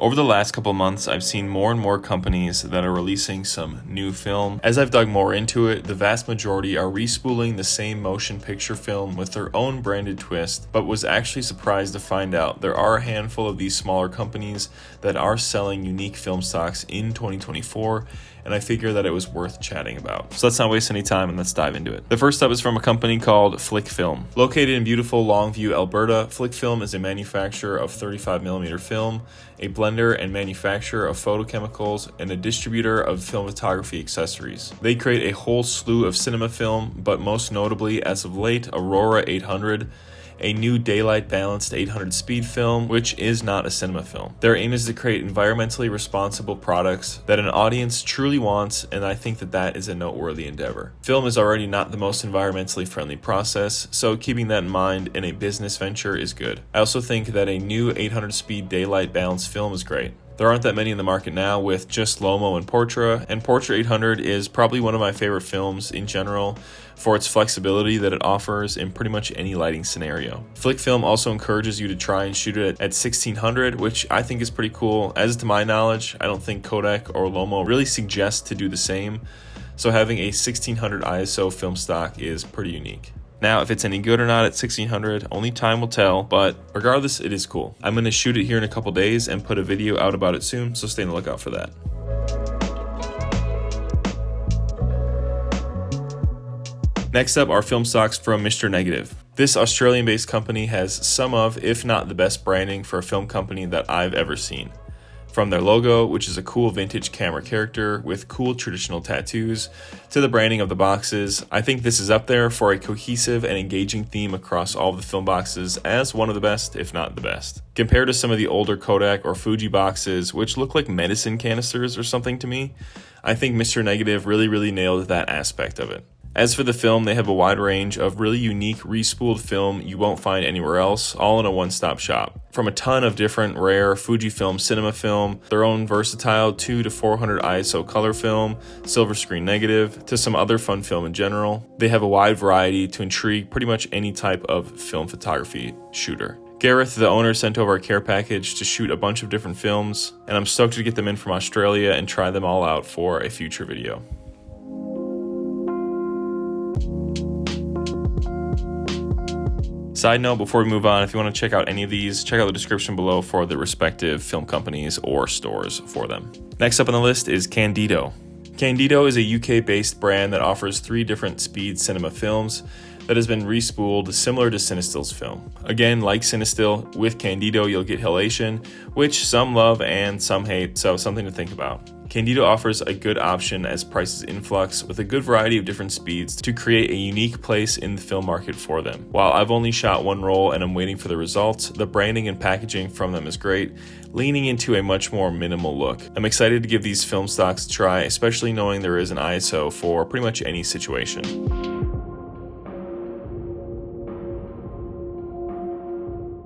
Over the last couple months, I've seen more and more companies that are releasing some new film. As I've dug more into it, the vast majority are respooling the same motion picture film with their own branded twist, but was actually surprised to find out there are a handful of these smaller companies that are selling unique film stocks in 2024, and I figure that it was worth chatting about. So let's not waste any time and let's dive into it. The first up is from a company called Flic Film. Located in beautiful Longview, Alberta, Flic Film is a manufacturer of 35mm film, a blender and manufacturer of photochemicals, and a distributor of film photography accessories. They create a whole slew of cinema film, but most notably, as of late, Aurora 800, a new daylight balanced 800 speed film, which is not a cinema film. Their aim is to create environmentally responsible products that an audience truly wants, and I think that is a noteworthy endeavor. Film is already not the most environmentally friendly process, so keeping that in mind in a business venture is good. I also think that a new 800 speed daylight balanced film is great. There aren't that many in the market now with just Lomo and Portra 800 is probably one of my favorite films in general for its flexibility that it offers in pretty much any lighting scenario. Flic Film also encourages you to try and shoot it at 1600, which I think is pretty cool. As to my knowledge, I don't think Kodak or Lomo really suggest to do the same, so having a 1600 ISO film stock is pretty unique. Now, if it's any good or not at 1600, only time will tell, but regardless, it is cool. I'm going to shoot it here in a couple days and put a video out about it soon, so stay on the lookout for that. Next up are film stocks from Mr. Negative. This Australian-based company has some of, if not the best branding for a film company that I've ever seen. From their logo, which is a cool vintage camera character with cool traditional tattoos, to the branding of the boxes, I think this is up there for a cohesive and engaging theme across all of the film boxes as one of the best, if not the best. Compared to some of the older Kodak or Fuji boxes, which look like medicine canisters or something to me, I think Mr. Negative really nailed that aspect of it. As for the film, they have a wide range of really unique re-spooled film you won't find anywhere else, all in a one-stop shop. From a ton of different rare Fujifilm cinema film, their own versatile 200 to 400 ISO color film, silver screen negative, to some other fun film in general, they have a wide variety to intrigue pretty much any type of film photography shooter. Gareth, the owner, sent over a care package to shoot a bunch of different films, and I'm stoked to get them in from Australia and try them all out for a future video. Side note, before we move on, if you want to check out any of these, check out the description below for the respective film companies or stores for them. Next up on the list is Candido. Candido is a UK-based brand that offers 3 different speed cinema films that has been re-spooled similar to Cinestill's film. Again, like Cinestill, with Candido you'll get halation, which some love and some hate, so something to think about. Candido offers a good option as prices influx with a good variety of different speeds to create a unique place in the film market for them. While I've only shot one roll and I'm waiting for the results, the branding and packaging from them is great, leaning into a much more minimal look. I'm excited to give these film stocks a try, especially knowing there is an ISO for pretty much any situation.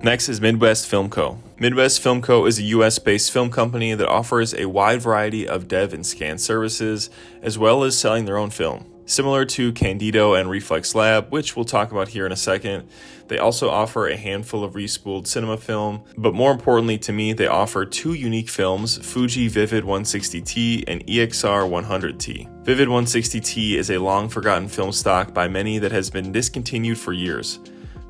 Next is Midwest Film Co. Midwest Film Co. is a US-based film company that offers a wide variety of dev and scan services, as well as selling their own film. Similar to Candido and Reflex Lab, which we'll talk about here in a second, they also offer a handful of re-spooled cinema film, but more importantly to me, they offer 2 unique films, Fuji Vivid 160T and EXR 100T. Vivid 160T is a long-forgotten film stock by many that has been discontinued for years.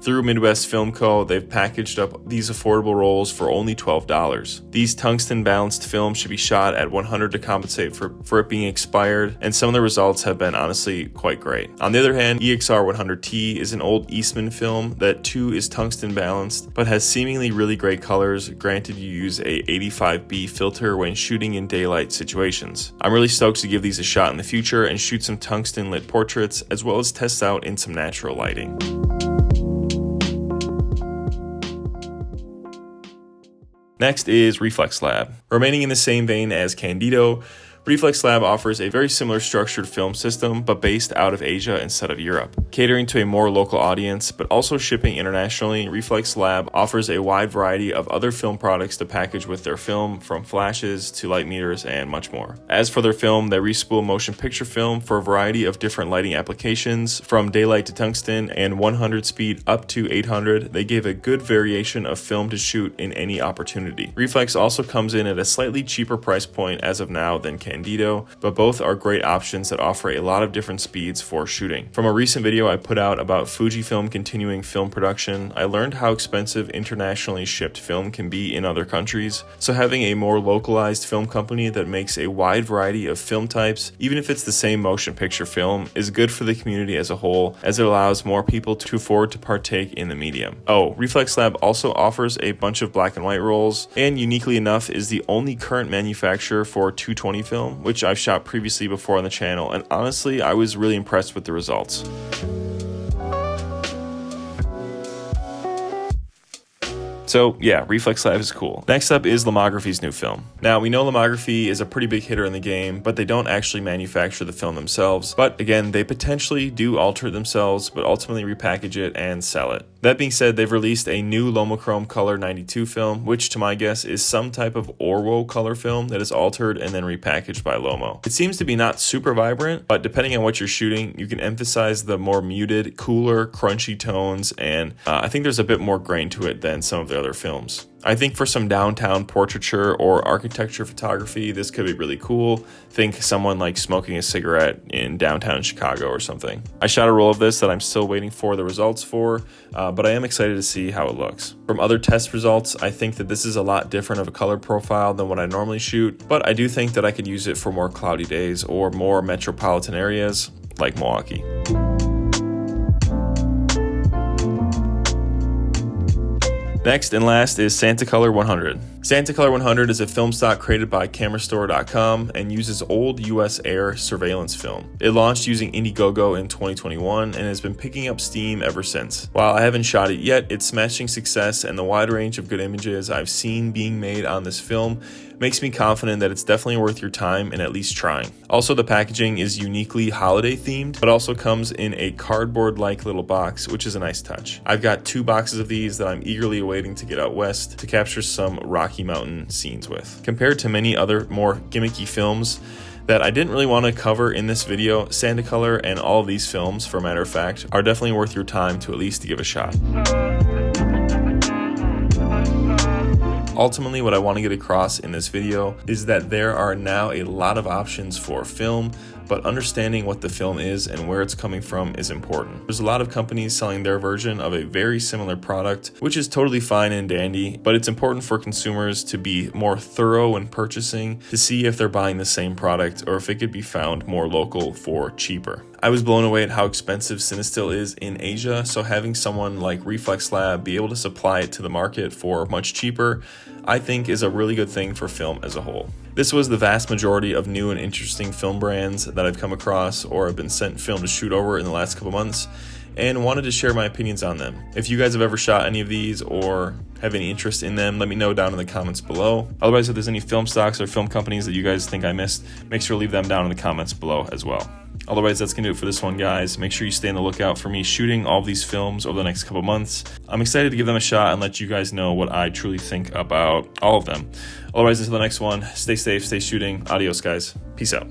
Through Midwest Film Co., they've packaged up these affordable rolls for only $12. These tungsten balanced films should be shot at 100 to compensate for it being expired, and some of the results have been honestly quite great. On the other hand, EXR 100T is an old Eastman film that too is tungsten balanced, but has seemingly really great colors, granted you use a 85B filter when shooting in daylight situations. I'm really stoked to give these a shot in the future and shoot some tungsten lit portraits, as well as test out in some natural lighting. Next is Reflex Lab. Remaining in the same vein as Candido, Reflex Lab offers a very similar structured film system, but based out of Asia instead of Europe. Catering to a more local audience, but also shipping internationally, Reflex Lab offers a wide variety of other film products to package with their film, from flashes to light meters and much more. As for their film, they re-spool motion picture film for a variety of different lighting applications, from daylight to tungsten and 100 speed up to 800. They gave a good variation of film to shoot in any opportunity. Reflex also comes in at a slightly cheaper price point as of now than Candido, but both are great options that offer a lot of different speeds for shooting. From a recent video I put out about Fujifilm continuing film production, I learned how expensive internationally shipped film can be in other countries, so having a more localized film company that makes a wide variety of film types, even if it's the same motion picture film, is good for the community as a whole, as it allows more people to afford to partake in the medium. Oh, Reflex Lab also offers a bunch of black and white rolls, and uniquely enough is the only current manufacturer for 220 film, which I've shot previously before on the channel, and honestly I was really impressed with the results. So yeah, Reflex Lab is cool. Next up is Lomography's new film. Now, we know Lomography is a pretty big hitter in the game, but they don't actually manufacture the film themselves. But again, they potentially do alter it themselves, but ultimately repackage it and sell it. That being said, they've released a new Lomochrome Color 92 film, which to my guess is some type of Orwo color film that is altered and then repackaged by Lomo. It seems to be not super vibrant, but depending on what you're shooting, you can emphasize the more muted, cooler, crunchy tones, and I think there's a bit more grain to it than some of the other films. I think for some downtown portraiture or architecture photography, this could be really cool. Think someone like smoking a cigarette in downtown Chicago or something. I shot a roll of this that I'm still waiting for the results for, but I am excited to see how it looks. From other test results, I think that this is a lot different of a color profile than what I normally shoot, but I do think that I could use it for more cloudy days or more metropolitan areas like Milwaukee. Next and last is Santacolor 100. Santacolor 100 is a film stock created by Camerastore.com and uses old US Air surveillance film. It launched using Indiegogo in 2021 and has been picking up steam ever since. While I haven't shot it yet, its smashing success and the wide range of good images I've seen being made on this film makes me confident that it's definitely worth your time and at least trying. Also, the packaging is uniquely holiday themed, but also comes in a cardboard-like little box, which is a nice touch. I've got 2 boxes of these that I'm eagerly awaiting to get out west to capture some Rocky Mountain scenes with. Compared to many other more gimmicky films that I didn't really want to cover in this video, Santacolor and all of these films, for a matter of fact, are definitely worth your time to at least give a shot. Ultimately, what I want to get across in this video is that there are now a lot of options for film, but understanding what the film is and where it's coming from is important. There's a lot of companies selling their version of a very similar product, which is totally fine and dandy, but it's important for consumers to be more thorough in purchasing to see if they're buying the same product or if it could be found more local for cheaper. I was blown away at how expensive Cinestill is in Asia, so having someone like Reflex Lab be able to supply it to the market for much cheaper, I think is a really good thing for film as a whole. This was the vast majority of new and interesting film brands that I've come across or have been sent film to shoot over in the last couple months, and wanted to share my opinions on them. If you guys have ever shot any of these or have any interest in them, let me know down in the comments below. Otherwise, if there's any film stocks or film companies that you guys think I missed, make sure to leave them down in the comments below as well. Otherwise, that's going to do it for this one, guys. Make sure you stay on the lookout for me shooting all of these films over the next couple months. I'm excited to give them a shot and let you guys know what I truly think about all of them. Otherwise, until the next one, stay safe, stay shooting. Adios, guys. Peace out.